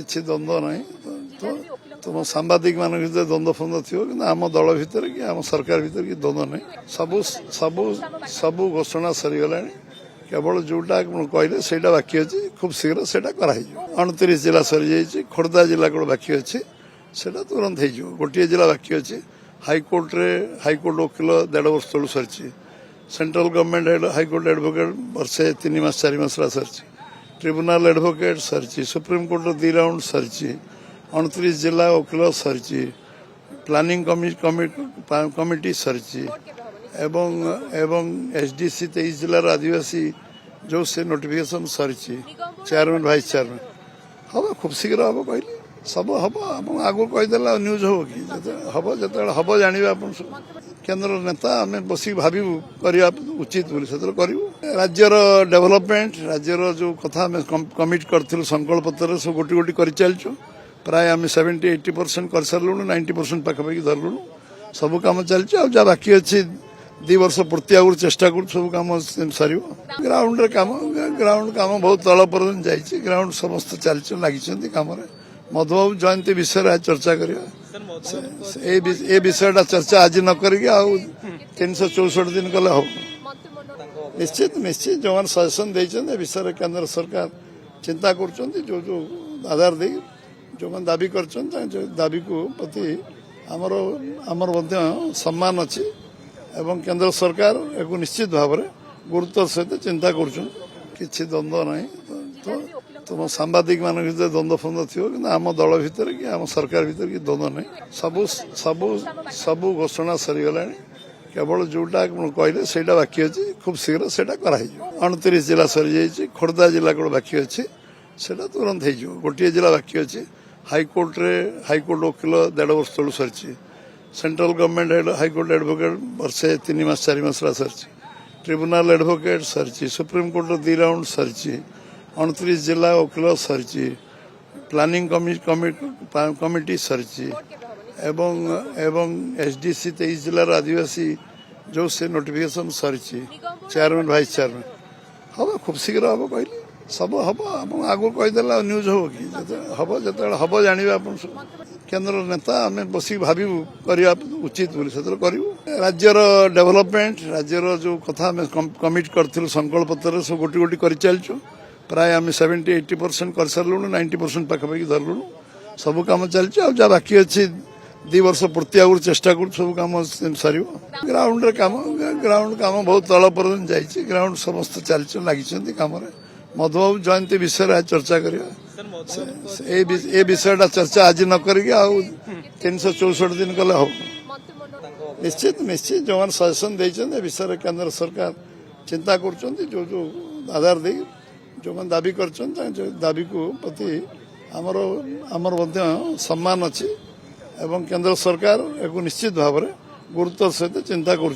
କିଛି ଦ୍ୱନ୍ଦ୍ୱ ନାହିଁ तुम सांबादिक मान द्वंद्व फंद थी कि आम दल भितर कि आम सरकार भितर कि द्वंद्व नहीं सबू सबू सबू घोषणा सरीगला केवल जोटा कहले से बाकी अच्छी खूब शीघ्र से 29 जिला सरी जाइए खोर्धा जिला को बाकी अच्छे से तुरंत हो गोटे जिला बाकी अच्छे हाइकोर्ट वकिल 1.5 वर्ष तलू सरी सेंट्रल गवर्नमेंट हाइकोर्ट एडवोकेट वर्षे 3 मास 4 मास सरी ट्रिब्यूनल एडवोकेट सरी सुप्रीम कोर्ट 2 राउंड सरी 29 जिला वकिल सरी प्लानिंग कमिटी सरी एवं एसडीसी 23 जिलार आदिवासी जो से नोटिफिकेशन सरी चेयरमैन वाइस चेयरमैन हम खूब शीघ्र हम कहली सब हम आगु कहीदेला न्यूज हम कि हम जो हम जानवा केन्द्र नेता आम बस भावु करवा उचित बोली करूँ राज्यर डेवलपमेंट राज्यर जो कथा कमिट करूँ संकल्प पत्र सब गोटी गोटी कर चलचु प्राय आम 70-80% कर सारूँ 90% पाखापाखि धरलुँ सब कम चलती आ बाकी अच्छी 2 वर्ष पूर्ति आगुरी चेष्टा कर सब कम सर ग्राउंड काम बहुत तल पर्यटन जाइए ग्राउंड समस्त चलती लगी कम मधुबाबू जयंती विषय चर्चा करवा ए विषयटा चर्चा आज न करी 364 दिन कले हम निश्चित निश्चित जो मैंने सजेसन देते विषय केंद्र सरकार चिंता कर जो आधार दे जो मैंने दाबी कर दाबी को प्रति आमर सम्मान अच्छी एवं केंद्र सरकार एक निश्चित भाव में गुरुत्व सहित चिंता कर द्वंद्व नहीं तुम सांबादिक मान द्वंद्व फंद थी कि आम दल भितर कि आम सरकार भितर कि द्वंद्व नहीं सबू सबू सबू घोषणा सरीगला केवल जोटा कहले से बाकी अच्छी खूब शीघ्र से 29 जिला सरी जाइए खोर्धा जिला को बाकी अच्छे से तुरंत हो गोटे जिला बाकी अच्छे हाइकोर्ट वकिल 1.5 वर्ष तलू सरी सेंट्रल गवर्नमेंट हाइकोर्ट एडवोकेट वर्षे 3 मास 4 मास सरी ट्रिब्यूनल एडवोकेट सरी सुप्रीम कोर्ट 2 राउंड सरी 29 जिला वकिल सरी प्लानिंग कमिटी सरी एवं एसडीसी 23 जिलार आदिवासी जो से नोटिफिकेशन सरी चेयरमैन वाइस चेयरमैन हम खूब शीघ्र हम कहली सब हम आगु कहीदेला न्यूज हम कि हम जो हम जानवा केन्द्र नेता आम बस भावु करवा उचित बोली करूँ राज्यर डेवलपमेंट राज्यर जो कथा कमिट करूँ संकल्प पत्र सब गोटी गोटी कर चलचु प्राय आम 70-80% कर सारूँ 90% पाखापाखि धरलुँ सब कम चलती आ बाकी अच्छी 2 वर्ष पूर्ति आगुरी चेष्टा कर सब कम सर ग्राउंड काम बहुत तल पर्यटन जाइए ग्राउंड समस्त चलती लगी कम मधुबाबू जयंती विषय चर्चा करवा ए विषयटा चर्चा आज न करी 364 दिन कले हम निश्चित निश्चित जो मैंने सजेसन देते विषय केंद्र सरकार चिंता कर जो आधार दे जो मैंने दाबी कर दाबी को प्रति आमर सम्मान अच्छी एवं केंद्र सरकार एक निश्चित भाव में गुरुत्व सहित चिंता कर